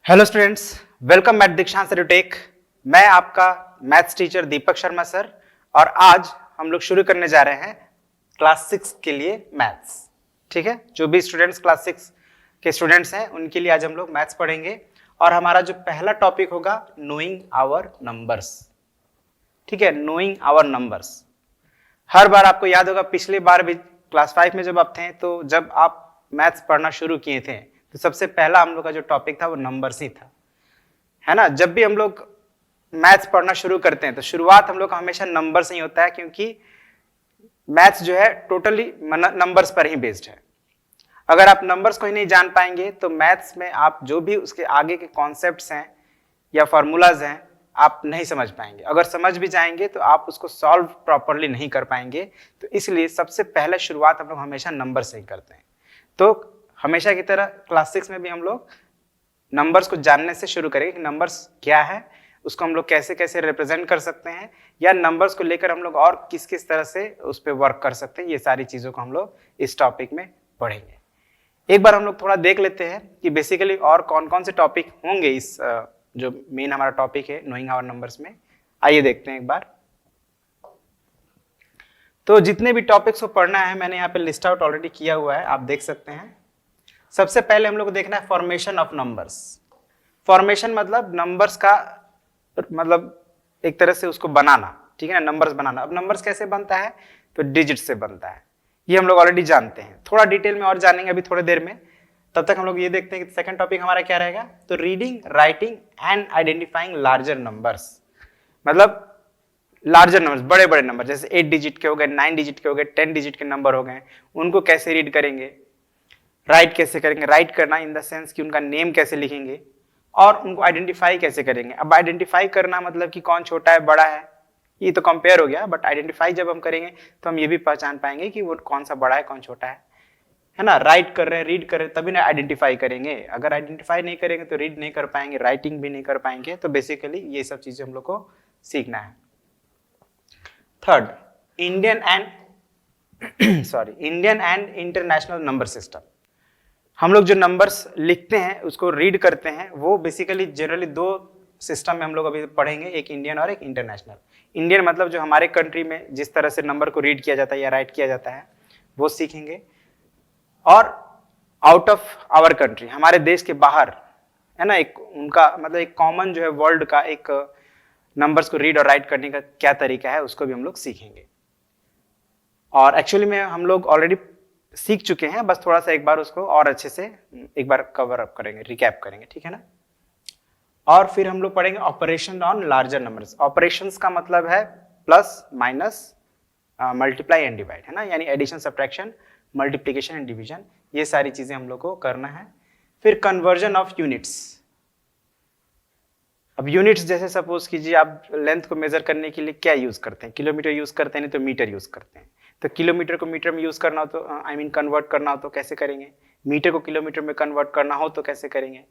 Hello students, welcome eight दीक्षांत edutech. मैं आपका maths teacher Deepak Sharma sir और आज हम लोग शुरू करने जा रहे हैं क्लास 6 के लिए मैथ्स। ठीक है, जो भी स्टूडेंट्स क्लास 6 के स्टूडेंट्स हैं उनके लिए आज हम लोग मैथ्स पढ़ेंगे और हमारा जो पहला टॉपिक होगा नोइंग आवर नंबर्स। ठीक है, नोइंग आवर नंबर्स। हर बार आपको याद होगा, पिछली बार भी क्लास 5 में जब आप थे तो जब आप मैथ्स पढ़ना शुरू किए थे तो सबसे पहला हम लोग का जो टॉपिक था वो नंबर्स ही था, है ना। जब भी हम लोग मैथ्स पढ़ना शुरू करते हैं तो शुरुआत हम लोग का हमेशा नंबर से ही होता है, क्योंकि मैथ्स जो है टोटली नंबर्स पर ही बेस्ड है। अगर आप नंबर्स को ही नहीं जान पाएंगे तो मैथ्स में आप जो भी उसके आगे के कॉन्सेप्ट्स हैं या फॉर्मूलाज हैं आप नहीं समझ पाएंगे। अगर समझ भी जाएंगे तो आप उसको सॉल्व प्रॉपरली नहीं कर पाएंगे। तो इसलिए सबसे पहले शुरुआत हम लोग हमेशा नंबर से ही करते हैं। तो हमेशा की तरह क्लास 6 में भी हम लोग नंबर्स को जानने से शुरू करेंगे कि नंबर्स क्या है, उसको हम लोग कैसे कैसे रिप्रेजेंट कर सकते हैं, या नंबर्स को लेकर हम लोग और किस किस तरह से उस पर वर्क कर सकते हैं। ये सारी चीज़ों को हम लोग इस टॉपिक में पढ़ेंगे। एक बार हम लोग थोड़ा देख लेते हैं कि बेसिकली और कौन कौन से टॉपिक होंगे इस जो मेन हमारा टॉपिक है नोइंग आवर नंबर्स में। आइए देखते हैं एक बार। तो जितने भी टॉपिक्स को पढ़ना है मैंने यहाँ पे लिस्ट आउट ऑलरेडी किया हुआ है, आप देख सकते हैं। सबसे पहले हम लोग को देखना है फॉर्मेशन ऑफ नंबर्स। फॉर्मेशन मतलब नंबर्स का मतलब एक तरह से उसको बनाना, ठीक है ना, नंबर्स बनाना। अब नंबर्स कैसे बनता है तो डिजिट से बनता है, ये हम लोग ऑलरेडी जानते हैं। थोड़ा डिटेल में और जानेंगे अभी थोड़ी देर में। तब तक हम लोग ये देखते हैं कि सेकंड टॉपिक हमारा क्या रहेगा। तो reading, writing and identifying larger numbers, मतलब लार्जर नंबर्स, बड़े बड़े नंबर जैसे 8 डिजिट के हो गए, 9 डिजिट के हो गए, 10 डिजिट के नंबर हो गए, उनको कैसे रीड करेंगे, राइट कैसे करेंगे। राइट करना इन द सेंस कि उनका नेम कैसे लिखेंगे और उनको आइडेंटिफाई कैसे करेंगे। अब आइडेंटिफाई करना मतलब कि कौन छोटा है बड़ा है, ये तो कंपेयर हो गया, बट आइडेंटिफाई जब हम करेंगे तो हम ये भी पहचान पाएंगे कि वो कौन सा बड़ा है कौन छोटा है ना। राइट कर रहे हैं, रीड कर रहे हैं, तभी ना आइडेंटिफाई करेंगे। अगर आइडेंटिफाई नहीं करेंगे तो रीड नहीं कर पाएंगे, राइटिंग भी नहीं कर पाएंगे। तो बेसिकली ये सब चीजें हम लोग को सीखना है। Third, Indian and international number system. हम लोग जो नंबर्स लिखते हैं उसको रीड करते हैं, वो बेसिकली जनरली दो सिस्टम में हम लोग अभी पढ़ेंगे, एक इंडियन और एक इंटरनेशनल। इंडियन मतलब जो हमारे कंट्री में जिस तरह से नंबर को रीड किया जाता है या राइट किया जाता है वो सीखेंगे, और आउट ऑफ आवर कंट्री, हमारे देश के बाहर, है ना, एक उनका मतलब एक कॉमन जो है वर्ल्ड का एक नंबर्स को रीड और राइट करने का क्या तरीका है उसको भी हम लोग सीखेंगे। और एक्चुअली में हम लोग ऑलरेडी सीख चुके हैं, बस थोड़ा सा एक बार उसको और अच्छे से एक बार कवर अप करेंगे, रिकैप करेंगे, ठीक है ना। और फिर हम लोग पढ़ेंगे operation on larger numbers. Operations का मतलब है plus, minus, multiply and divide, है ना, यानी addition, subtraction, multiplication and division, ये सारी चीजें हम लोग को करना है। फिर कन्वर्जन ऑफ यूनिट्स। अब यूनिट्स जैसे सपोज कीजिए आप लेंथ को मेजर करने के लिए क्या यूज करते हैं, किलोमीटर यूज करते हैं, नहीं तो मीटर यूज करते हैं। तो किलोमीटर को मीटर में यूज करना हो तो कन्वर्ट करना हो तो कैसे करेंगे, मीटर को किलोमीटर में कन्वर्ट करना हो तो कैसे करेंगे,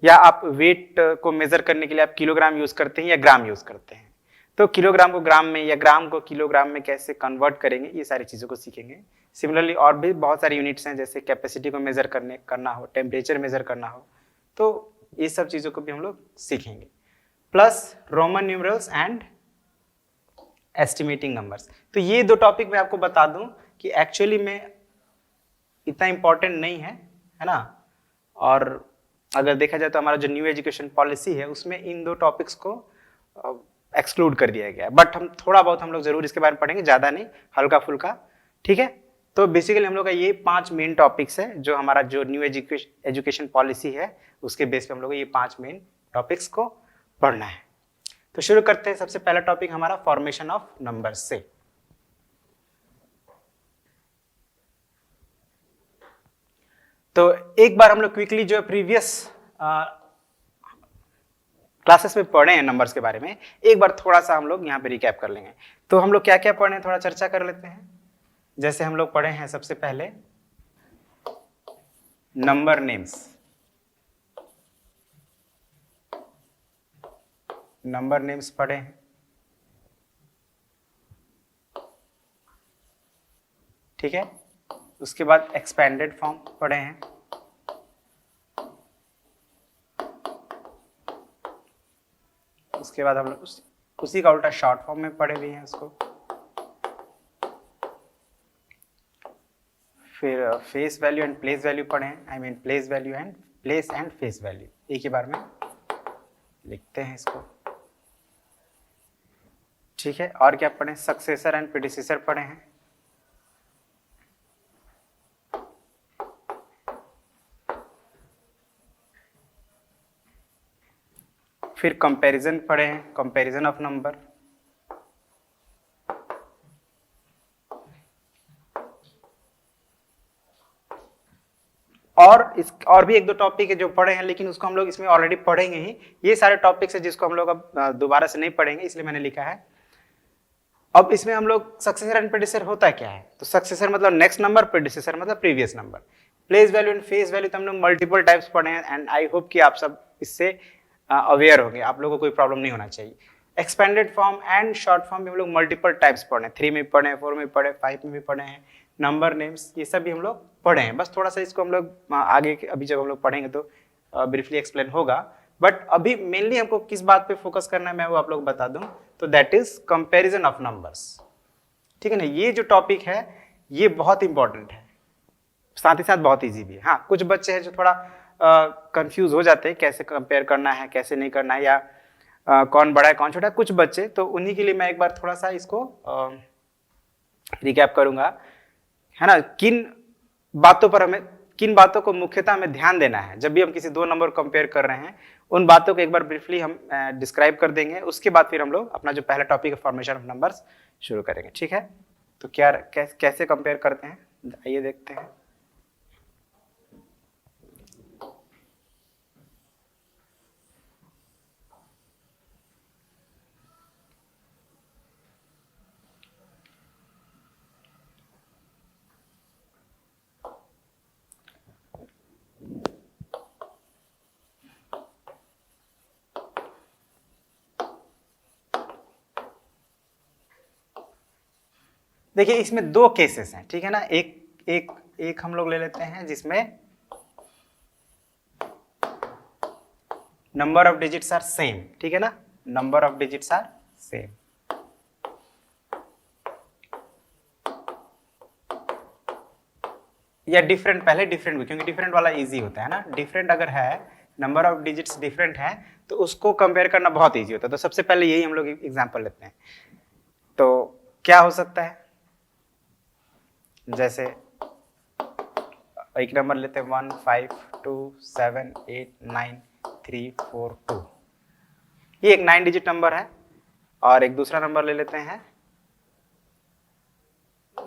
या आप वेट को मेजर करने के लिए आप किलोग्राम यूज करते हैं या ग्राम यूज करते हैं, तो किलोग्राम को ग्राम में या ग्राम को किलोग्राम में कैसे कन्वर्ट करेंगे, ये सारी चीजों को सीखेंगे। सिमिलरली और भी बहुत सारी यूनिट्स हैं, जैसे कैपेसिटी को मेजर करना हो, टेम्परेचर मेजर करना हो, तो ये सब चीजों को भी हम लोग सीखेंगे। Plus Roman numerals and estimating numbers. तो ये दो टॉपिक मैं आपको बता दूं कि एक्चुअली में इतना इंपॉर्टेंट नहीं है ना। और अगर देखा जाए तो हमारा जो न्यू एजुकेशन पॉलिसी है उसमें इन दो टॉपिक्स को एक्सक्लूड कर दिया गया है, बट हम थोड़ा बहुत हम लोग जरूर इसके बारे में पढ़ेंगे, ज्यादा नहीं, हल्का फुल्का, ठीक है। तो बेसिकली हम लोग का ये 5 मेन टॉपिक्स है, जो हमारा जो न्यू एजुकेशन पॉलिसी है उसके बेस पे हम लोग ये 5 मेन टॉपिक्स को पढ़ना है। तो शुरू करते हैं। सबसे पहला टॉपिक हमारा फॉर्मेशन ऑफ नंबर्स से। तो एक बार हम लोग क्विकली जो प्रीवियस क्लासेस में पढ़े हैं नंबर्स के बारे में, एक बार थोड़ा सा हम लोग यहाँ पे रिकैप कर लेंगे। तो हम लोग क्या क्या पढ़े हैं थोड़ा चर्चा कर लेते हैं। जैसे हम लोग पढ़े हैं सबसे पहले नंबर नेम्स, नंबर नेम्स पढ़े हैं, ठीक है। उसके बाद एक्सपेंडेड फॉर्म पढ़े हैं, उसके बाद हम लोग उसी का उल्टा शॉर्ट फॉर्म में पढ़े भी हैं उसको। फिर face value and place value पढ़े हैं, I mean place value and place and face value, एक ही बार में लिखते हैं इसको। ठीक है, और क्या पढ़े? सक्सेसर एंड प्रीडिसेसर पढ़े हैं। फिर कंपैरिजन पढ़े हैं, कंपैरिजन ऑफ नंबर। और भी एक दो टॉपिक है जो पढ़े हैं, लेकिन उसको हम लोग इसमें ऑलरेडी पढ़ेंगे ही। ये सारे टॉपिक्स है जिसको हम लोग अब दोबारा से नहीं पढ़ेंगे, इसलिए मैंने लिखा है। अब इसमें हम लोग सक्सेसर एंड प्रीडिसेसर होता क्या है, तो सक्सेसर मतलब नेक्स्ट नंबर, प्रीडिसेसर मतलब previous number. Place value and face value तो हम लोग मल्टीपल टाइप्स पढ़े हैं, एंड आई होप कि आप सब इससे अवेयर होंगे, आप लोगों को कोई प्रॉब्लम नहीं होना चाहिए। Expanded form and short form भी हम लोग मल्टीपल टाइप्स पढ़े हैं, 3 में पढ़े, 4 में पढ़े, 5 में भी पढ़े हैं। नंबर नेम्स ये सब भी हम लोग पढ़े हैं, बस थोड़ा सा इसको हम लोग आगे अभी जब हम लोग पढ़ेंगे तो ब्रीफली एक्सप्लेन होगा। बट अभी मेनली हमको किस बात पे फोकस करना है मैं वो आप लोग बता दूं, तो that is comparison of numbers. ठीक है ना, ये जो टॉपिक है ये बहुत इंपॉर्टेंट है, साथ ही साथ बहुत इजी भी है। हाँ, कुछ बच्चे हैं जो थोड़ा कंफ्यूज हो जाते हैं कैसे कंपेयर करना है, कैसे नहीं करना है, या कौन बड़ा है कौन छोटा है, कुछ बच्चे, तो उन्हीं के लिए मैं एक बार थोड़ा सा इसको रिकैप करूंगा, है ना। किन बातों को मुख्यतः हमें ध्यान देना है जब भी हम किसी दो नंबर कंपेयर कर रहे हैं, उन बातों को एक बार ब्रीफली हम डिस्क्राइब कर देंगे। उसके बाद फिर हम लोग अपना जो पहला टॉपिक है फॉर्मेशन ऑफ नंबर्स शुरू करेंगे। ठीक है, तो कैसे कंपेयर करते हैं आइए देखते हैं। देखिए इसमें दो केसेस हैं, ठीक है ना। एक हम लोग ले लेते हैं जिसमें number of digits are same, ठीक है ना, number of digits are same. या डिफरेंट, पहले डिफरेंट, क्योंकि डिफरेंट वाला इजी होता है ना। डिफरेंट अगर है, नंबर ऑफ डिजिट्स डिफरेंट है, तो उसको कंपेयर करना बहुत इजी होता है। तो सबसे पहले यही हम लोग एग्जांपल लेते हैं। तो क्या हो सकता है, जैसे एक नंबर लेते हैं 1 5 2 7 8 9 3 4 2, ये एक 9 डिजिट नंबर है। और एक दूसरा नंबर ले लेते हैं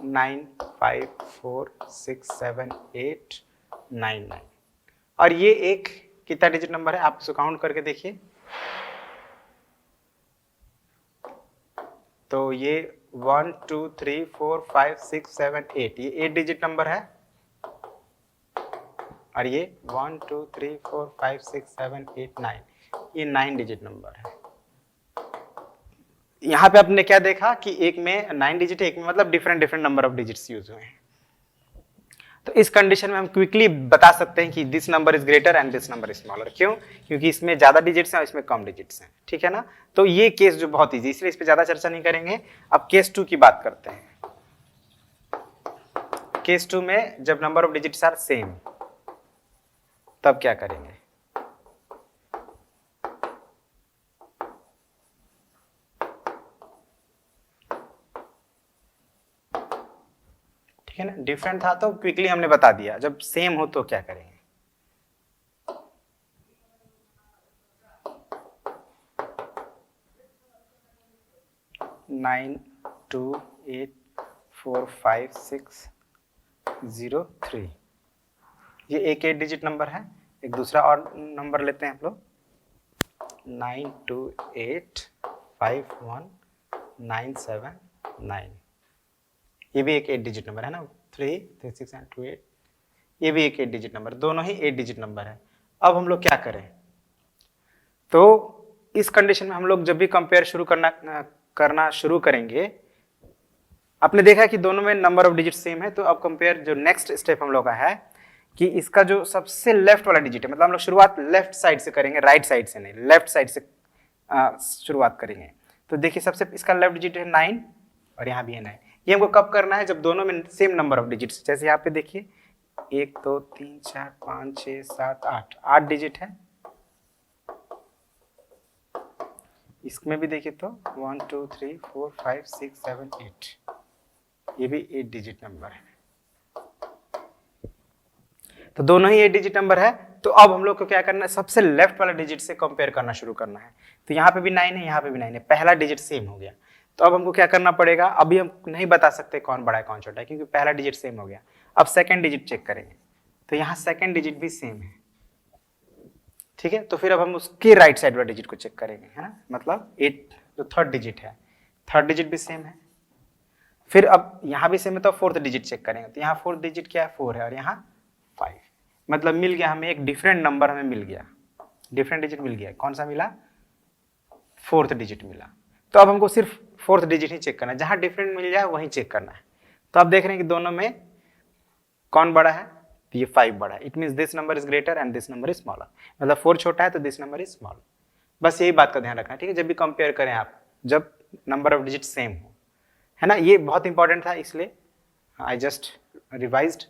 9 5 4 6 7 8 9 9, और ये एक कितना डिजिट नंबर है, आप इसको काउंट करके देखिए। तो ये 1 2 3 4 5 6 7 8, ये 8 डिजिट नंबर है। और ये 1 2 3 4 5 6 7 8 9, ये 9 डिजिट नंबर है। यहाँ पे आपने क्या देखा कि एक में 9 डिजिट है, एक में मतलब different number of digits use हुए हैं। तो इस कंडीशन में हम क्विकली बता सकते हैं कि this number is greater and this number is smaller. क्यों? क्योंकि इसमें ज्यादा डिजिट्स हैं और इसमें कम डिजिट्स हैं, ठीक है ना। तो ये केस जो बहुत इजी, इसलिए इस पे ज्यादा चर्चा नहीं करेंगे। अब केस 2 की बात करते हैं। केस 2 में जब number of digits are same, तब क्या करेंगे? ठीक है ना, डिफरेंट था तो क्विकली हमने बता दिया, जब सेम हो तो क्या करेंगे? नाइन 2 8 4 5 6 0 3, ये एक 8 डिजिट नंबर है। एक दूसरा और नंबर लेते हैं हम लोग 9 2 8 5 1 9 7 9, ये भी एक 8 डिजिट नंबर है ना। 3 3 6 एंड 2 8, ये भी एक 8 डिजिट नंबर, दोनों ही 8 डिजिट नंबर है। अब हम लोग क्या करें? तो इस कंडीशन में हम लोग जब भी कंपेयर करना शुरू करेंगे, आपने देखा कि दोनों में नंबर ऑफ डिजिट सेम है। तो अब कंपेयर जो नेक्स्ट स्टेप हम लोग का है कि इसका जो सबसे लेफ्ट वाला डिजिट है, मतलब हम लोग शुरुआत लेफ्ट साइड से करेंगे, राइट साइड से नहीं, लेफ्ट साइड से शुरुआत करेंगे। तो देखिए सबसे इसका लेफ्ट डिजिट है 9 और यहाँ भी है 9। ये हमको कब करना है, जब दोनों में सेम नंबर ऑफ डिजिट्स, जैसे यहाँ पे देखिए 1 2 3 4 5 6 7 8 8 डिजिट है। इसमें भी देखिए तो 1 2 3 4 5 6 7 8, ये भी 8 डिजिट नंबर है। तो दोनों ही 8 डिजिट नंबर है। तो अब हम लोग को क्या करना है, सबसे लेफ्ट वाला डिजिट से कंपेयर करना शुरू करना है। तो यहाँ पे भी 9 है, यहाँ पे भी 9 है, पहला डिजिट सेम हो गया। तो अब हमको क्या करना पड़ेगा, अभी हम नहीं बता सकते कौन बड़ा है कौन छोटा है, क्योंकि पहला डिजिट सेम हो गया। अब सेकंड डिजिट चेक करेंगे, तो यहाँ सेकंड डिजिट भी सेम है, ठीक है। तो फिर अब हम उसके राइट साइड वाला डिजिट को चेक करेंगे, है ना, मतलब 8 जो थर्ड डिजिट है, थर्ड डिजिट भी सेम है। फिर अब यहाँ भी सेम है, तो फोर्थ डिजिट चेक करेंगे। तो यहाँ फोर्थ डिजिट क्या है, 4 है, और यहाँ 5, मतलब मिल गया हमें एक डिफरेंट नंबर, हमें मिल गया डिफरेंट डिजिट मिल गया। कौन सा मिला, फोर्थ डिजिट मिला। तो अब हमको सिर्फ फोर्थ डिजिट ही चेक करना है, जहां डिफरेंट मिल जाए वहीं चेक करना है। तो आप देख रहे हैं कि दोनों में कौन बड़ा है, तो ये 5 बड़ा है। It means this number is greater and this number is smaller, मतलब 4 छोटा है तो दिस नंबर इज स्मॉलर। बस यही बात का ध्यान रखना है, ठीक है, जब भी कंपेयर करें आप, जब नंबर ऑफ डिजिट सेम हो, है ना। ये बहुत इंपॉर्टेंट था, इसलिए आई जस्ट रिवाइज्ड।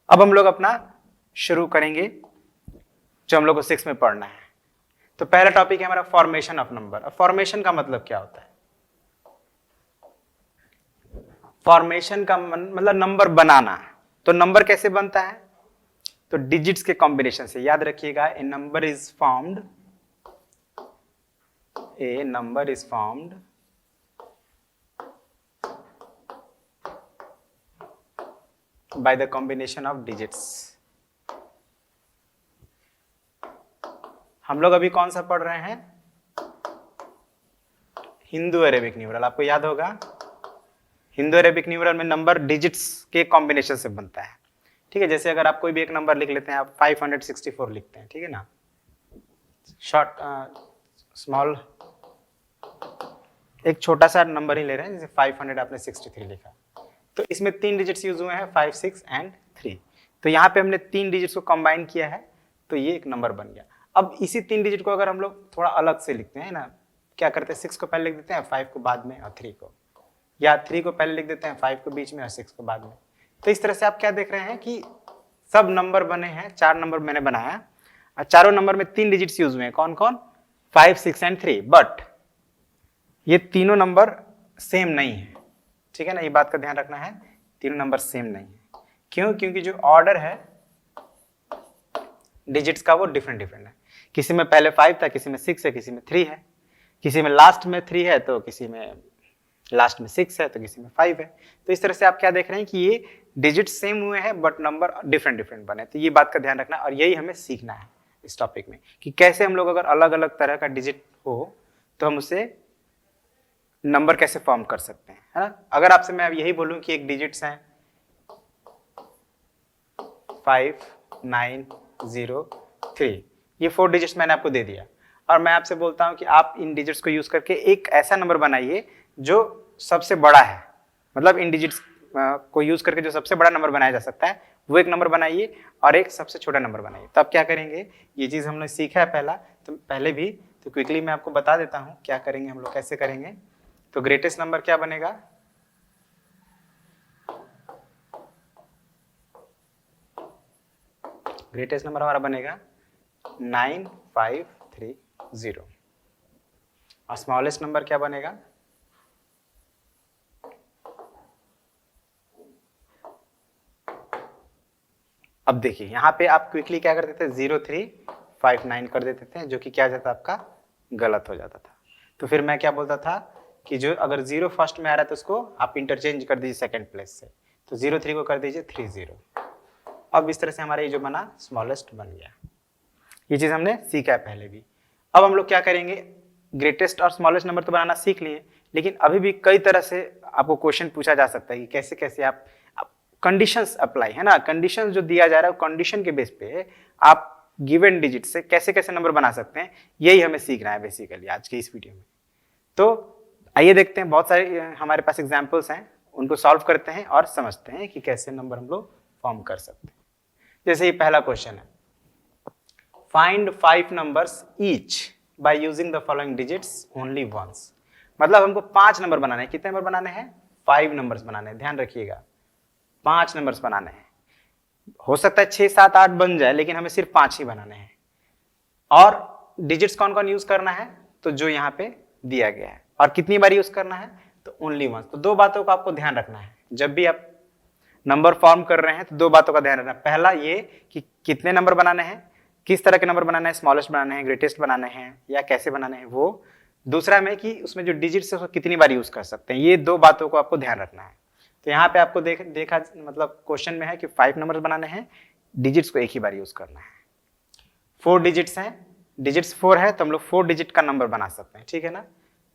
अब हम लोग अपना शुरू करेंगे जो हम लोग को 6 में पढ़ना है। तो पहला टॉपिक है हमारा फॉर्मेशन ऑफ नंबर। अब फॉर्मेशन का मतलब क्या होता है, फॉर्मेशन का मतलब नंबर बनाना। तो नंबर कैसे बनता है, तो डिजिट्स के कॉम्बिनेशन से। याद रखिएगा, a number is formed by the combination of digits. हम लोग अभी कौन सा पढ़ रहे हैं, हिंदू अरेबिक न्यूमरल। आपको याद होगा, हिंदू अरेबिक न्यूमरल में नंबर डिजिट्स के कॉम्बिनेशन से बनता है, ठीक है। जैसे अगर आप कोई भी एक नंबर लिख लेते हैं, आप 564 लिखते हैं, ठीक है ना, शॉर्ट स्मॉल एक छोटा सा नंबर ही ले रहे हैं, जैसे 500 आपने 63 लिखा। तो इसमें 3 डिजिट्स यूज हुए हैं, 5 6 एंड 3। तो यहाँ पे हमने 3 डिजिट्स को कंबाइन किया है, तो ये एक नंबर बन गया। अब इसी 3 डिजिट को अगर हम लोग थोड़ा अलग से लिखते हैं ना, क्या करते हैं, 6 को पहले लिख देते हैं, 5 को बाद में, और 3 को, या 3 को पहले लिख देते हैं, 5 को बीच में, और 6 को बाद में। तो इस तरह से आप क्या देख रहे हैं कि सब नंबर बने हैं, 4 नंबर मैंने बनाया, और चारों नंबर में 3 डिजिट्स यूज हुए हैं। कौन कौन, 5 6 एंड 3। बट ये तीनों नंबर सेम नहीं है, ठीक है ना, ये बात का ध्यान रखना है, तीनों नंबर सेम नहीं है। क्यों, क्योंकि जो ऑर्डर है डिजिट्स का वो डिफरेंट डिफरेंट है। किसी में पहले 5 था, किसी में 6 है, किसी में 3 है, किसी में लास्ट में 3 है, तो किसी में लास्ट में 6 है, तो किसी में 5 है। तो इस तरह से आप क्या देख रहे हैं कि ये डिजिट सेम हुए हैं बट नंबर डिफरेंट डिफरेंट बने। तो ये बात का ध्यान रखना, और यही हमें सीखना है इस टॉपिक में, कि कैसे हम लोग अगर अलग अलग तरह का डिजिट हो तो हम उसे नंबर कैसे फॉर्म कर सकते हैं, है ना। अगर आपसे मैं अब यही बोलूं कि एक डिजिट्स हैं 5 9 0 3, ये 4 डिजिट्स मैंने आपको दे दिया, और मैं आपसे बोलता हूं कि आप इन डिजिट्स को यूज करके एक ऐसा नंबर बनाइए जो सबसे बड़ा है, मतलब इन डिजिट्स को यूज करके जो सबसे बड़ा नंबर बनाया जा सकता है वो एक नंबर बनाइए, और एक सबसे छोटा नंबर बनाइए। तो अब क्या करेंगे, ये चीज हमने सीखा है पहला, तो पहले भी, तो क्विकली मैं आपको बता देता हूं क्या करेंगे हम लोग, कैसे करेंगे। तो ग्रेटेस्ट नंबर क्या बनेगा, ग्रेटेस्ट नंबर हमारा बनेगा 9530, और स्मॉलेस्ट नंबर क्या बनेगा, अब देखिए यहाँ पे आप क्विकली क्या कर देते थे, 0359 कर देते थे, जो कि क्या जाता आपका गलत हो जाता था। तो फिर मैं क्या बोलता था कि जो अगर 0 फर्स्ट में आ रहा है तो उसको आप इंटरचेंज कर दीजिए सेकंड प्लेस से, तो 03 को कर दीजिए 30। अब इस तरह से हमारा ये जो बना स्मॉलेस्ट बन गया। ये चीज हमने सीखा है पहले भी। अब हम लोग क्या करेंगे, ग्रेटेस्ट और स्मॉलेस्ट नंबर तो बनाना सीख लिए, लेकिन अभी भी कई तरह से आपको क्वेश्चन पूछा जा सकता है कि कैसे कैसे आप कंडीशंस अप्लाई, है ना, कंडीशंस जो दिया जा रहा है कंडीशन के बेस पे आप गिवन डिजिट से कैसे कैसे नंबर बना सकते हैं, यही हमें सीखना है बेसिकली आज के इस वीडियो में। तो आइए देखते हैं, बहुत सारे हमारे पास एग्जाम्पल्स हैं, उनको सॉल्व करते हैं और समझते हैं कि कैसे नंबर हम लोग फॉर्म कर सकते हैं। जैसे ये पहला क्वेश्चन है, find 5 numbers each by using the following digits only once. मतलब हमको 5 नंबर बनाने हैं। कितने नंबर बनाने हैं? 5 नंबर्स बनाने हैं, ध्यान रखिएगा 5 नंबर्स बनाने हैं। हो सकता है 6, 7, 8 बन जाए, लेकिन हमें सिर्फ 5 ही बनाने हैं। और डिजिट्स कौन कौन यूज करना है? तो जो यहाँ पे दिया गया है। और कितनी बार यूज करना है? तो ओनली वंस। तो 2 बातों का आपको ध्यान रखना है जब भी आप नंबर फॉर्म कर रहे हैं, तो 2 बातों का ध्यान रखना। पहला ये कि कितने नंबर बनाने हैं, किस तरह के नंबर बनाने हैं, स्मॉलेस्ट बनाने हैं, ग्रेटेस्ट बनाने हैं, या कैसे बनाने हैं वो। दूसरा में कि उसमें जो डिजिट्स है उसको कितनी बार यूज कर सकते हैं। ये 2 बातों को आपको ध्यान रखना है। तो यहाँ पे आपको देखा मतलब क्वेश्चन में है कि 5 नंबर बनाने हैं, डिजिट्स को एक ही बार यूज करना है। 4 डिजिट्स हैं, डिजिट्स 4 है, तो हम लोग 4 डिजिट का नंबर बना सकते हैं, ठीक है ना।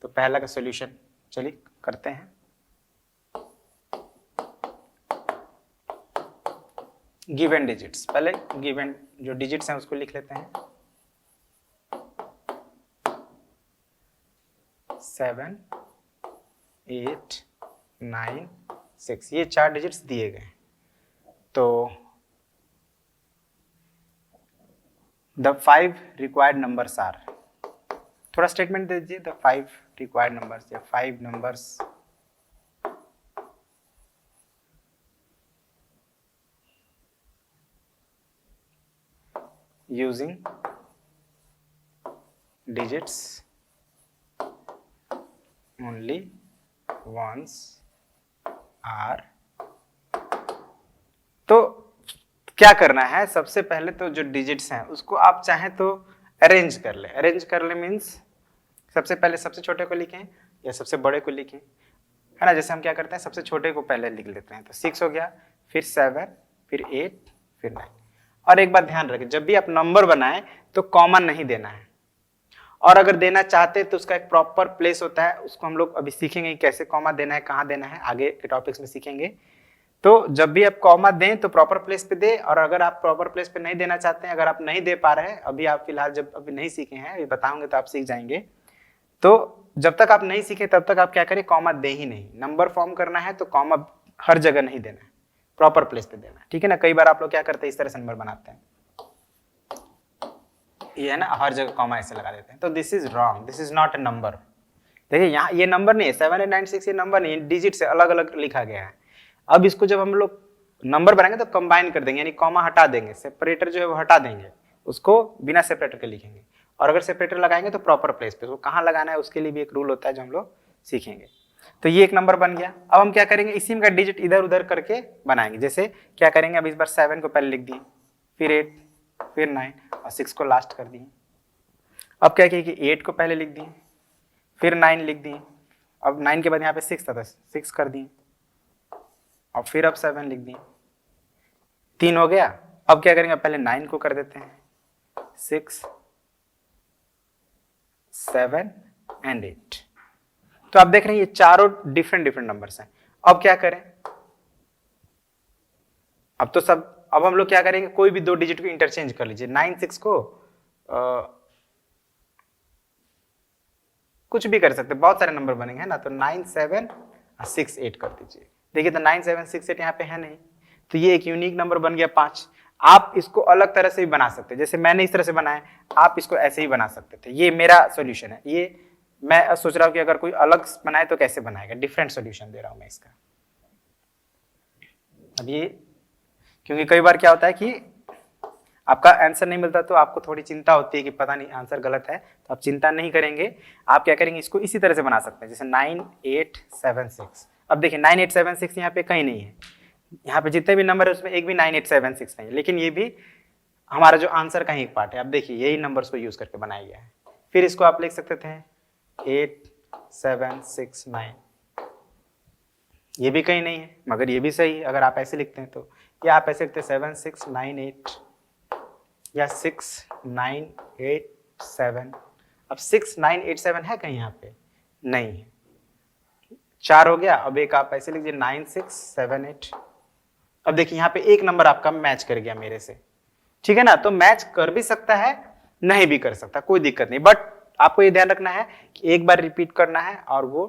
तो पहला का सोल्यूशन चलिए करते हैं। गिवन डिजिट्स, पहले गिवन जो डिजिट्स हैं उसको लिख लेते हैं। 7, 8, 9, 6, ये 4 डिजिट्स दिए गए। तो द 5 रिक्वायर्ड नंबर्स आर, थोड़ा स्टेटमेंट दे दीजिए। द 5 रिक्वायर्ड नंबर्स या 5 numbers using digits only once are। तो क्या करना है? सबसे पहले तो जो डिजिट्स हैं उसको आप चाहें तो अरेंज कर ले। अरेंज कर ले मीन्स सबसे पहले सबसे छोटे को लिखें या सबसे बड़े को लिखें, है ना। जैसे हम क्या करते हैं, सबसे छोटे को पहले लिख लेते हैं। तो 6 हो गया, फिर 7, फिर 8, फिर 9। और एक बात ध्यान रखें, जब भी आप नंबर बनाएं तो कॉमा नहीं देना है। और अगर देना चाहते तो उसका एक प्रॉपर प्लेस होता है, उसको हम लोग अभी सीखेंगे कैसे कॉमा देना है, कहाँ देना है, आगे के टॉपिक्स में सीखेंगे। तो जब भी आप कॉमा दें तो प्रॉपर प्लेस पे दे। और अगर आप प्रॉपर प्लेस पे नहीं देना चाहते हैं, अगर आप नहीं दे पा रहे हैं, अभी आप फिलहाल जब अभी नहीं सीखे हैं, अभी बताऊंगे तो आप सीख जाएंगे। तो जब तक आप नहीं सीखे तब तक आप क्या करें, कॉमा दे ही नहीं। नंबर फॉर्म करना है तो कॉमा हर जगह नहीं देना है, प्रॉपर प्लेस पे देना है, ठीक है ना। कई बार आप लोग क्या करते हैं, इस तरह से नंबर बनाते हैं, ये है ना, हर जगह कॉमा ऐसे लगा देते हैं। तो this is wrong, this is not a number. देखिए यहाँ ये नंबर नहीं है, 7, 8, 9, 6 ये नंबर नहीं है, डिजिट से अलग अलग लिखा गया है। अब इसको जब हम लोग नंबर बनाएंगे तो कंबाइन कर देंगे, यानी कॉमा हटा देंगे, सेपरेटर जो है वो हटा देंगे, उसको बिना सेपरेटर के लिखेंगे। और अगर सेपरेटर लगाएंगे तो प्रॉपर प्लेस पे, उसको कहाँ लगाना है उसके लिए भी एक रूल होता है जो हम लोग सीखेंगे। तो ये एक नंबर बन गया। अब हम क्या करेंगे, इसी में का डिजिट इधर उधर करके बनाएंगे। जैसे क्या करेंगे, अब इस बार 7 को पहले लिख दिए, फिर 8, फिर 9 और 6 को लास्ट कर दिए। अब क्या किया कि 8 को पहले लिख दिए, फिर 9 लिख दिए। अब 9 के बाद यहाँ पे 6 था तो 6 कर दिए, और फिर अब 7 लिख दिए। 3 हो गया। अब क्या करेंगे, पहले 9 को कर देते हैं, 6, 7 एंड 8। तो आप देख रहे हैं ये चारों डिफरेंट डिफरेंट नंबर्स हैं। अब क्या करें, अब हम लोग क्या करेंगे, कोई भी 2 डिजिट को इंटरचेंज कर लीजिए। 9, 6 को कुछ भी कर सकते, बहुत सारे नंबर बनेंगे, है ना। तो 9, 7 और 6, 8 कर दीजिए। देखिए तो 9, 7, 6, 8 यहाँ पे है नहीं, तो ये एक यूनिक नंबर बन गया 5। आप इसको अलग तरह से भी बना सकते हैं, जैसे मैंने इस तरह से बनाया, आप इसको ऐसे ही बना सकते थे। ये मेरा सॉल्यूशन है। ये मैं सोच रहा हूँ कि अगर कोई अलग बनाए तो कैसे बनाएगा, डिफरेंट सॉल्यूशन दे रहा हूं मैं इसका। अब ये क्योंकि कई बार क्या होता है कि आपका आंसर नहीं मिलता तो आपको थोड़ी चिंता होती है कि पता नहीं आंसर गलत है, तो आप चिंता नहीं करेंगे। आप क्या करेंगे, इसको इसी तरह से बना सकते हैं, जैसे 9, 8, 7, 6। अब देखिए 9, 8, 7, 6 यहाँ पे कहीं नहीं है, यहाँ पे जितने भी नंबर है उसमें एक भी 9, 8, 7, 6 नहीं है, लेकिन ये भी हमारा जो आंसर का ही एक पार्ट है। अब देखिए यही नंबर्स को यूज करके बनाया गया है। फिर इसको आप लिख सकते थे 8, 7, 6, 9, ये भी कहीं नहीं है, मगर ये भी सही है अगर आप ऐसे लिखते हैं तो। या आप ऐसे लिखते 7, 6, 9, 8 या 6, 9, 8, 7। अब 6, 9, 8, 7 है कहीं यहाँ पे? नहीं है। 4 हो गया। अब एक आप ऐसे लिखिए 9, 6, 7, 8। अब देखिए यहाँ पे एक नंबर आपका मैच कर गया मेरे से, ठीक है ना। तो मैच कर भी सकता है, नहीं भी कर सकता, कोई दिक्कत नहीं। बट आपको ये ध्यान रखना है कि एक बार रिपीट करना है और वो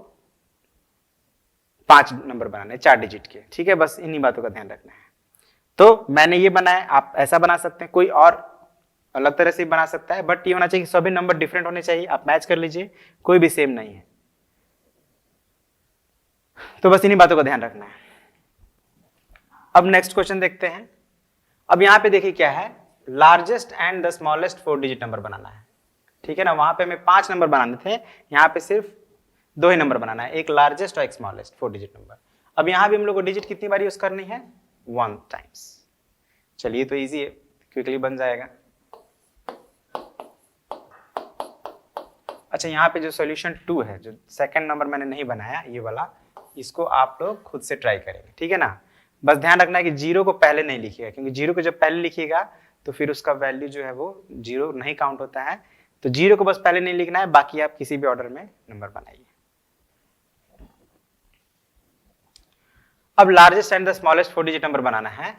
5 नंबर बनाने, 4 डिजिट के, ठीक है। बस इन्हीं बातों का ध्यान रखना है। तो मैंने ये बनाया, आप ऐसा बना सकते हैं। कोई और अलग तरह से बना सकता है, बट ये होना चाहिए कि सभी नंबर डिफरेंट होने चाहिए। आप मैच कर लीजिए, कोई भी सेम नहीं है। तो बस इन्हीं बातों का ध्यान रखना है। अब नेक्स्ट क्वेश्चन देखते हैं। अब यहां पे देखिए क्या है, largest and the smallest 4 digit number बनाना है, ठीक है ना। वहां पे हमें 5 नंबर बनाने थे, यहाँ पे सिर्फ 2 ही नंबर बनाना है, एक लार्जेस्ट और एक स्मॉलेस्ट 4 डिजिट नंबर। अब यहां भी हम लोग को डिजिट कितनी बार यूज करनी है, 1 टाइम्स। चलिए तो इजी है, क्विकली बन जाएगा। अच्छा, यहाँ पे जो सॉल्यूशन 2 है, जो सेकंड नंबर मैंने नहीं बनाया ये वाला, इसको आप लोग खुद से ट्राई करेंगे, ठीक है ना। बस ध्यान रखना है कि 0 को पहले नहीं लिखिएगा, क्योंकि 0 को जब पहले लिखिएगा तो फिर उसका वैल्यू जो है वो 0 नहीं काउंट होता है। तो 0 को बस पहले नहीं लिखना है, बाकी आप किसी भी ऑर्डर में नंबर बनाइए। अब largest and the smallest 4 digit number बनाना है।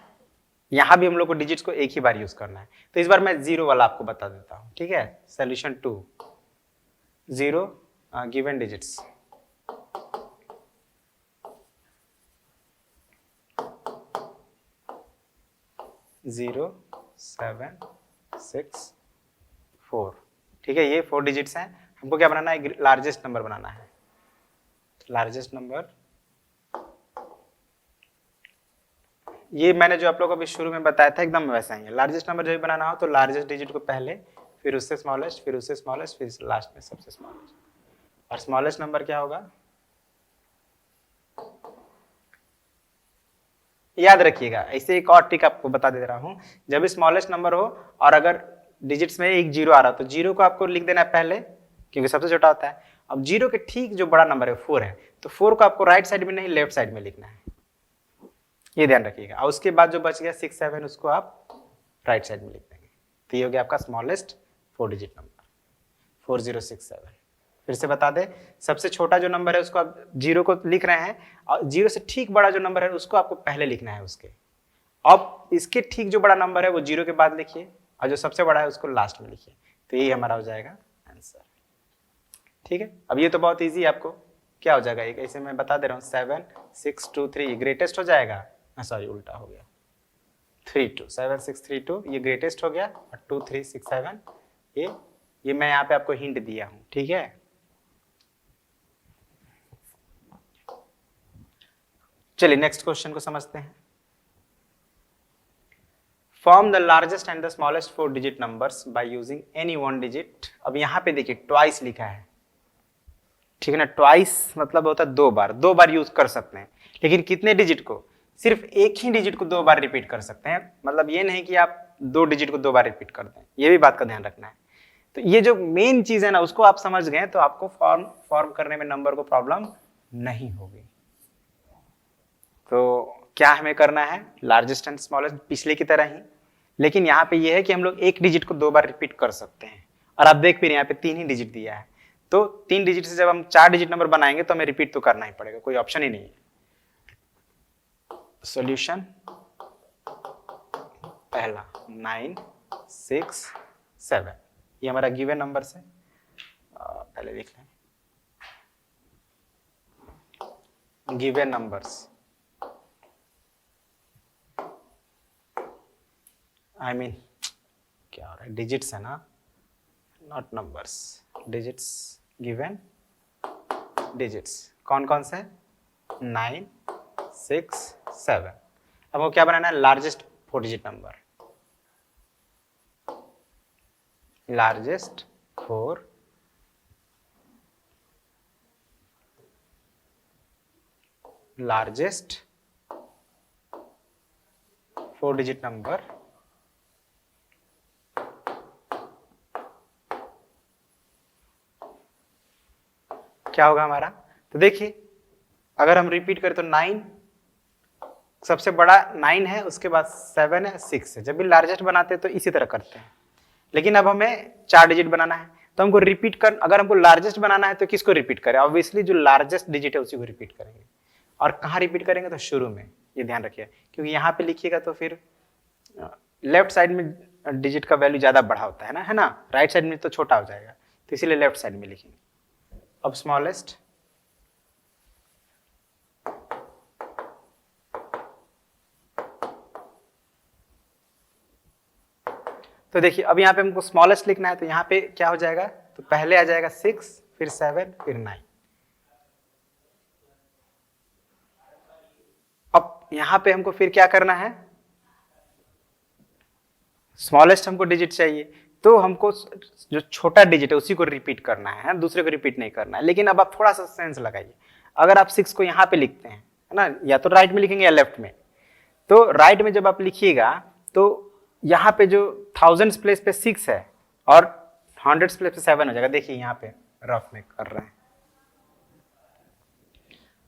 यहां भी हम लोग को डिजिट्स को एक ही बार यूज करना है, तो इस बार मैं 0 वाला आपको बता देता हूं, ठीक है। सोल्यूशन 2, 0 गिवन डिजिट्स, 0 7 6 4, ठीक है। ये 4 डिजिट्स हैं। हमको क्या बनाना है, लार्जेस्ट नंबर बनाना है। लार्जेस्ट नंबर, ये मैंने जो आप लोगों को अभी शुरू में बताया था एकदम वैसा ही है। लार्जेस्ट नंबर जब भी बनाना हो तो लार्जेस्ट डिजिट को पहले, फिर उससे स्मॉलेस्ट, फिर उससे स्मॉलेस्ट, फिर लास्ट में सबसे स्मॉलेस्ट। और स्मॉलेस्ट नंबर क्या होगा, याद रखिएगा। ऐसे एक और ट्रिक आपको बता दे रहा हूं, जब भी स्मॉलेस्ट नंबर हो और अगर डिजिट्स में एक 0 आ रहा हो तो 0 को आपको लिख देना है पहले, क्योंकि सबसे छोटा होता है। अब 0 के ठीक जो बड़ा नंबर है 4 है, तो 4 को आपको राइट साइड में नहीं लेफ्ट साइड में लिखना है, ये ध्यान रखिएगा। और उसके बाद जो बच गया 6 7, उसको आप राइट साइड में लिख देंगे। तो ये हो गया आपका स्मॉलेस्ट 4 डिजिट नंबर, 4067। फिर से बता दें, सबसे छोटा जो नंबर है उसको आप 0 को लिख रहे हैं, और 0 से ठीक बड़ा जो नंबर है उसको आपको पहले लिखना है उसके। अब इसके ठीक जो बड़ा नंबर है वो 0 के बाद लिखिए, और जो सबसे बड़ा है उसको लास्ट में लिखिए। तो यही हमारा हो जाएगा आंसर, ठीक है। अब ये तो बहुत ईजी, आपको क्या हो जाएगा, एक ऐसे मैं बता दे रहा हूँ, 7 6 2 3 ग्रेटेस्ट हो जाएगा। सॉरी, उल्टा हो गया, 3 2 7 6 3 2, ये ग्रेटेस्ट हो गया, और 2 3 6 7 ये मैं यहाँ पे आपको हिंट दिया हूँ, ठीक है। चलिए नेक्स्ट क्वेश्चन को समझते हैं। Form the largest and the smallest 4 digit numbers by using any 1 digit. अब यहां पे देखिए ट्वाइस लिखा है, ठीक है ना। ट्वाइस मतलब होता है 2 बार, 2 बार यूज कर सकते हैं। लेकिन कितने डिजिट को, सिर्फ एक ही डिजिट को 2 बार रिपीट कर सकते हैं। मतलब ये नहीं कि आप 2 डिजिट को 2 बार रिपीट कर दें, ये भी बात का ध्यान रखना है। तो ये जो मेन चीज है ना, उसको आप समझ गए तो आपको फॉर्म करने में नंबर को प्रॉब्लम नहीं होगी। तो क्या हमें करना है, लार्जेस्ट एंड स्मॉलेस्ट पिछले की तरह ही, लेकिन यहाँ पे ये है कि हम लोग एक डिजिट को 2 बार रिपीट कर सकते हैं। और आप देख फिर यहाँ पे 3 ही डिजिट दिया है, तो 3 डिजिट से जब हम 4 डिजिट नंबर बनाएंगे तो हमें रिपीट तो करना ही पड़ेगा, कोई ऑप्शन ही नहीं है। सॉल्यूशन पहला 9 6 7, ये हमारा गिवन नंबर से पहले लिख लें, गिवन नंबर्स, आई मीन क्या हो रहा है, डिजिट्स है ना, not numbers, digits, given digits कौन कौन से, 9 6 7। अब वो क्या बनाना है, largest 4 digit number, largest 4 digit number क्या होगा हमारा। तो देखिए अगर हम रिपीट करें तो 9 सबसे बड़ा 9 है, उसके बाद 7 है, 6 है। जब भी लार्जेस्ट बनाते हैं तो इसी तरह करते हैं, लेकिन अब हमें 4 डिजिट बनाना है, तो हमको रिपीट कर, अगर हमको लार्जेस्ट बनाना है तो किसको रिपीट करें, ऑब्वियसली जो लार्जेस्ट डिजिट है उसी को रिपीट करेंगे। और कहाँ रिपीट करेंगे, तो शुरू में, ये ध्यान रखिए, क्योंकि यहाँ पे लिखिएगा तो फिर लेफ्ट साइड में डिजिट का वैल्यू ज्यादा बड़ा होता है ना, राइट साइड में तो छोटा हो जाएगा, तो इसीलिए लेफ्ट साइड में लिखेंगे। अब स्मॉलेस्ट, तो देखिए अब यहाँ पे हमको स्मॉलेस्ट लिखना है, तो यहाँ पे क्या हो जाएगा, तो पहले आ जाएगा 6, फिर 7, फिर 9। अब यहाँ पे हमको फिर क्या करना है, स्मॉलेस्ट हमको डिजिट चाहिए, तो हमको जो छोटा डिजिट है उसी को रिपीट करना है, दूसरे को रिपीट नहीं करना है। लेकिन अब आप थोड़ा सा सेंस लगाइए, अगर आप 6 को यहाँ पे लिखते हैं, है ना, या तो राइट में लिखेंगे या लेफ्ट में, तो राइट में जब आप लिखिएगा तो यहाँ पे जो थाउजेंड्स प्लेस पे 6 है और हंड्रेड्स प्लेस पे 7 हो जाएगा। देखिए यहाँ पे रफ में कर रहे हैं,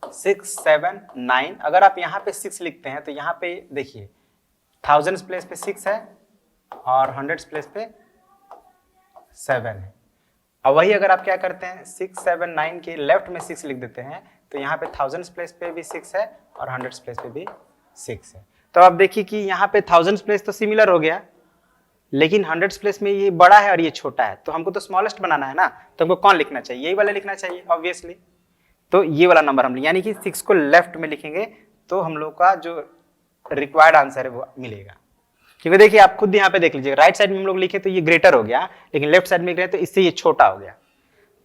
6, 7, 9। अगर आप यहाँ पे 6 लिखते हैं तो यहाँ पे देखिए थाउजेंड्स प्लेस पे 6 है और हंड्रेड्स प्लेस पे 7 है। अब वही अगर आप क्या करते हैं, 6, 7, 9 के लेफ्ट में 6 लिख देते हैं, तो यहाँ पे थाउजेंड्स प्लेस पे भी 6 है और हंड्रेड्स प्लेस पे भी 6 है। तो आप देखिए कि यहाँ पे थाउजेंड्स प्लेस तो सिमिलर हो गया, लेकिन हंड्रेड्स प्लेस में ये बड़ा है और ये छोटा है, तो हमको तो स्मॉलेस्ट बनाना है ना, तो हमको कौन लिखना चाहिए, यही वाला लिखना चाहिए ऑब्वियसली। तो ये वाला नंबर हम यानी कि 6 को लेफ्ट में लिखेंगे तो हम लोग का जो रिक्वायर्ड आंसर है वो मिलेगा। क्योंकि देखिए आप खुद यहाँ पे देख लीजिए, राइट साइड में हम लोग लिखे तो ये ग्रेटर हो गया, लेकिन लेफ्ट साइड में लिख रहे हैं तो इससे ये छोटा हो गया।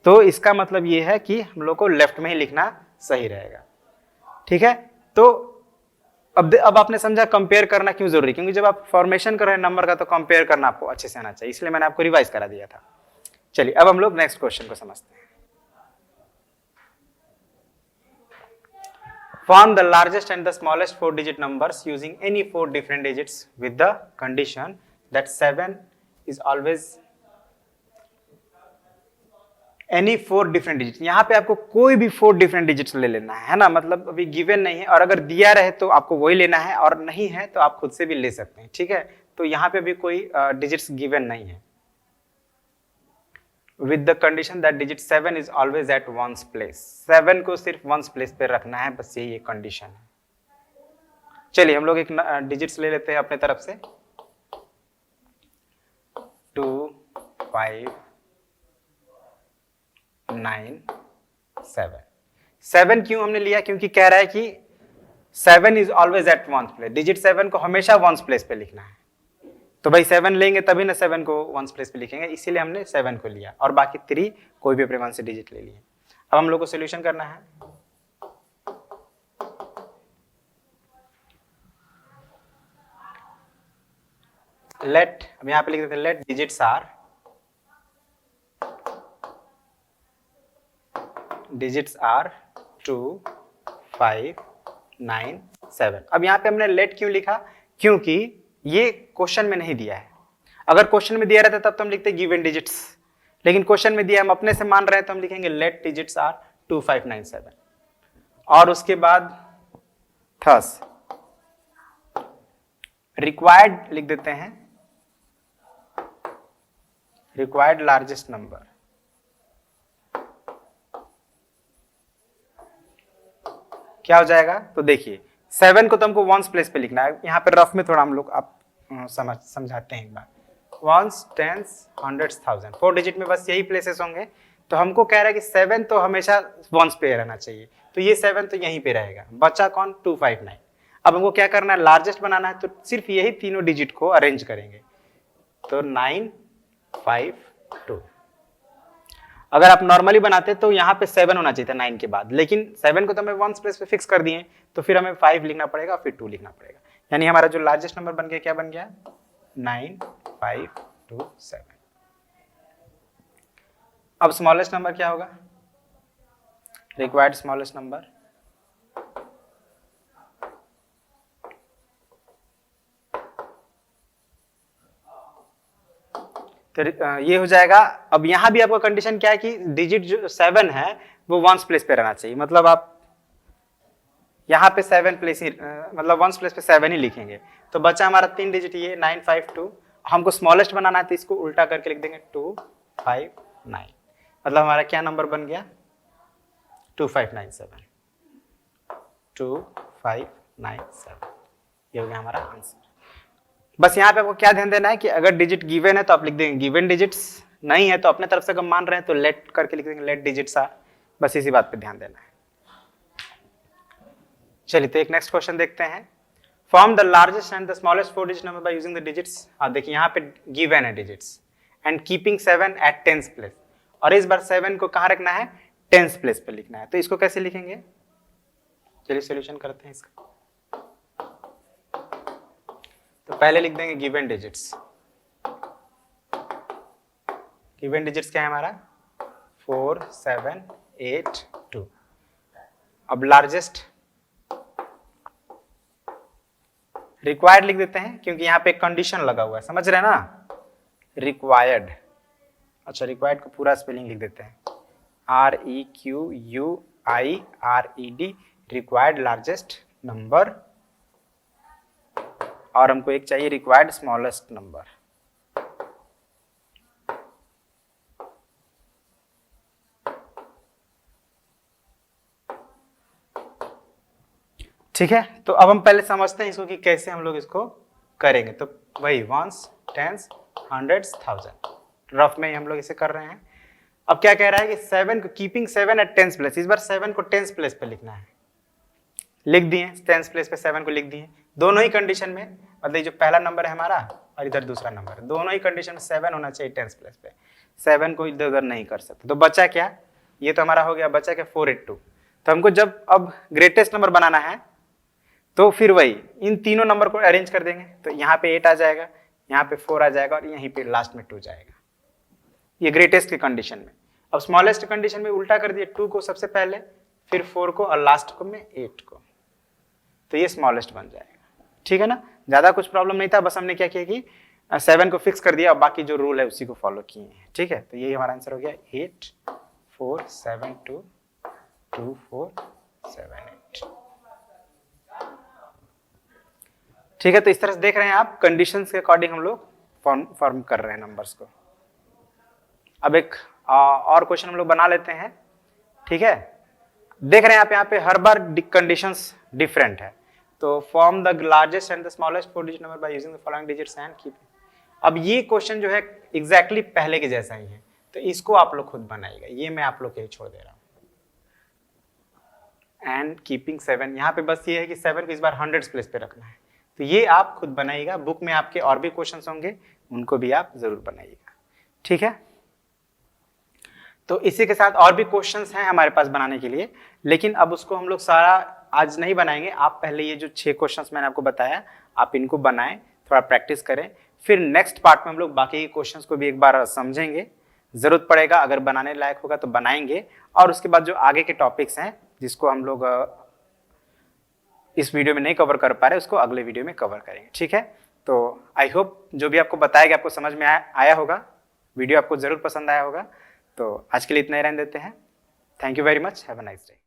तो इसका मतलब ये है कि हम लोग को लेफ्ट में ही लिखना सही रहेगा। ठीक है, तो अब आपने समझा कंपेयर करना क्यों जरूरी, क्योंकि जब आप फॉर्मेशन कर रहे हैं नंबर का तो कंपेयर करना आपको अच्छे से आना चाहिए, इसलिए मैंने आपको रिवाइज करा दिया था। चलिए अब हम लोग नेक्स्ट क्वेश्चन को समझते हैं। Form the largest and the smallest 4-digit numbers using any 4 different digits with the condition that 7 is always any 4 different digits। यहाँ पे आपको कोई भी 4 different digits ले लेना है ना, मतलब अभी गिवन नहीं है, और अगर दिया रहे तो आपको वही लेना है, और नहीं है तो आप खुद से भी ले सकते हैं। ठीक है, तो यहाँ पे भी कोई डिजिट्स गिवन नहीं है। With the condition that digit 7 is always at ones place। 7 को सिर्फ ones place पे रखना है, बस यही एक कंडीशन है। चलिए हम लोग एक डिजिट्स ले लेते हैं अपने तरफ से, 2, 5, 9, 7। 7 क्यों हमने लिया, क्योंकि कह रहा है कि 7 is always at ones place, digit 7 को हमेशा वंस प्लेस पे लिखना है। तो भाई 7 लेंगे तभी ना 7 को वंस प्लेस पे लिखेंगे, इसीलिए हमने 7 को लिया, और बाकी 3 कोई भी अपने मन से डिजिट ले लिए। अब हम लोग को सोल्यूशन करना है। लेट, अब यहां पे लिख देते हैं लेट डिजिट्स आर 2, 5, 9, 7। अब यहां पे हमने लेट क्यों लिखा, क्योंकि ये क्वेश्चन में नहीं दिया है। अगर क्वेश्चन में दिया रहता तब तो हम लिखते गिवन डिजिट्स, लेकिन क्वेश्चन में दिया, हम अपने से मान रहे हैं तो हम लिखेंगे लेट डिजिट्स आर 2, 5, 9, 7। और उसके बाद थस रिक्वायर्ड लिख देते हैं, रिक्वायर्ड लार्जेस्ट नंबर। क्या हो जाएगा, तो देखिए 7 को तो हमको वंस प्लेस पे लिखना है, यहाँ पे रफ में थोड़ा हम लोग आप समझाते हैं एक बार। Ones, tens, hundreds, thousand, 4 digit में बस यही प्लेसेस होंगे। तो हमको कह रहा है कि 7 तो हमेशा वंस पे रहना चाहिए, तो ये 7 तो यहीं पे रहेगा, बचा कौन, 2, 5, 9। अब हमको क्या करना है, लार्जेस्ट बनाना है, तो सिर्फ यही तीनों डिजिट को अरेंज करेंगे, तो 9, 5, 2। अगर आप नॉर्मली बनाते तो यहाँ पे 7 होना चाहिए था 9 के बाद, लेकिन 7 को तो हमें वंस प्लेस पे फिक्स कर दिए, तो फिर हमें 5 लिखना पड़ेगा, फिर 2 लिखना पड़ेगा। यानी हमारा जो लार्जेस्ट नंबर बन गया, क्या बन गया, 9, 5, 2, 7। अब स्मॉलेस्ट नंबर क्या होगा, रिक्वायर्ड स्मॉलेस्ट नंबर, तो ये हो जाएगा। अब यहां भी आपका कंडीशन क्या है कि डिजिट जो 7 है वो वंस प्लेस पे रहना चाहिए, मतलब आप यहाँ पे 7 प्लेस ही, मतलब वंस प्लेस पे 7 ही लिखेंगे। तो बचा हमारा 3 डिजिट, ये 9, 5, 2। हमको स्मॉलेस्ट बनाना है तो इसको उल्टा करके लिख देंगे 2, 5, 9। मतलब हमारा क्या नंबर बन गया, 2597, 2597। ये हो गया हमारा आंसर। बस यहाँ पे आपको क्या ध्यान देना है कि अगर डिजिट गिवन है तो आप लिख देंगे गिवन डिजिट्स, नहीं है तो अपने तरफ से अगर मान रहे हैं तो लेट करके लिख देंगे लेट डिजिट्स आर। बस इसी बात पे ध्यान देना है। चलिए तो एक नेक्स्ट क्वेश्चन देखते हैं। Form the largest and the smallest 4 digit number by using the digits. हाँ देखिए यहाँ पे गिवन है digits and keeping 7 at 10th place, और इस बार 7 को कहाँ रखना है, 10th प्लेस पे लिखना है। तो इसको कैसे लिखेंगे, चलिए सॉल्यूशन करते हैं इसका। तो पहले लिख देंगे गिवन डिजिट्स। गिवन डिजिट्स क्या है हमारा, 4 7 8 2। अब लार्जेस्ट रिक्वायर्ड लिख देते हैं क्योंकि यहाँ पे एक कंडीशन लगा हुआ है, समझ रहे हैं ना, रिक्वायर्ड। अच्छा रिक्वायर्ड को पूरा स्पेलिंग लिख देते हैं, REQUIRED, रिक्वायर्ड लार्जेस्ट नंबर, और हमको एक चाहिए रिक्वायर्ड स्मॉलेस्ट नंबर। ठीक है, तो अब हम पहले समझते हैं इसको कि कैसे हम लोग इसको करेंगे। तो वही ones, tens, hundreds, thousand, rough में ही हम लोग इसे कर रहे हैं। अब क्या कह रहा है कि 7 को कीपिंग 7 एट 10th प्लेस, इस बार 7 को 10th प्लेस पे लिखना है। लिख दिए 10th प्लेस पे 7 को लिख दिए, दोनों ही कंडीशन में, मतलब जो पहला नंबर है हमारा और इधर दूसरा नंबर है, दोनों ही कंडीशन में 7 होना चाहिए 10th प्लेस पे। 7 को इधर उधर नहीं कर सकते, तो बचा क्या, ये तो हमारा हो गया, बचा क्या 482। तो हमको जब अब ग्रेटेस्ट नंबर बनाना है तो फिर वही इन तीनों नंबर को अरेंज कर देंगे। तो यहाँ पे 8 आ जाएगा, यहाँ पे 4 आ जाएगा और यहीं पे लास्ट में 2 जाएगा, ये ग्रेटेस्ट की कंडीशन में। अब स्मॉलेस्ट कंडीशन में उल्टा कर दिए, 2 को सबसे पहले, फिर 4 को और लास्ट को में 8 को, तो ये स्मॉलेस्ट बन जाएगा। ठीक है ना, ज्यादा कुछ प्रॉब्लम नहीं था, बस हमने क्या किया कि 7 को फिक्स कर दिया और बाकी जो रूल है उसी को फॉलो किए हैं। ठीक है, तो यही हमारा आंसर हो गया 8 4 7 2 2 4 7 8। ठीक है, तो इस तरह से देख रहे हैं आप, कंडीशंस के अकॉर्डिंग हम लोग फॉर्म कर रहे हैं नंबर्स को। अब एक और क्वेश्चन हम लोग बना लेते हैं। ठीक है, देख रहे हैं आप यहाँ पे हर बार कंडीशंस डिफरेंट है। तो form the largest and the smallest 4 digit number by using the following digits and keep. अब ये क्वेश्चन जो है एग्जैक्टली पहले के जैसा ही है, तो इसको आप लोग खुद बनाइएगा, ये मैं आप लोग के लिए छोड़ दे रहा हूँ। एंड कीपिंग 7, यहाँ पे बस ये है कि 7 को इस बार 100th प्लेस पे रखना है, तो ये आप खुद बनाइएगा। बुक में आपके और भी क्वेश्चंस होंगे, उनको भी आप जरूर बनाइएगा। ठीक है, तो इसी के साथ और भी क्वेश्चंस हैं हमारे पास बनाने के लिए, लेकिन अब उसको हम लोग सारा आज नहीं बनाएंगे। आप पहले ये जो 6 क्वेश्चंस मैंने आपको बताया, आप इनको बनाएं, थोड़ा प्रैक्टिस करें, फिर नेक्स्ट पार्ट में हम लोग बाकी के क्वेश्चंस को भी एक बार समझेंगे। जरूरत पड़ेगा, अगर बनाने लायक होगा तो बनाएंगे, और उसके बाद जो आगे के टॉपिक्स हैं जिसको हम लोग इस वीडियो में नहीं कवर कर पा रहे, उसको अगले वीडियो में कवर करेंगे। ठीक है, तो आई होप जो भी आपको बताया गया आपको समझ में आया होगा, वीडियो आपको जरूर पसंद आया होगा। तो आज के लिए इतना ही रहने देते हैं। Thank you very much, have a nice day.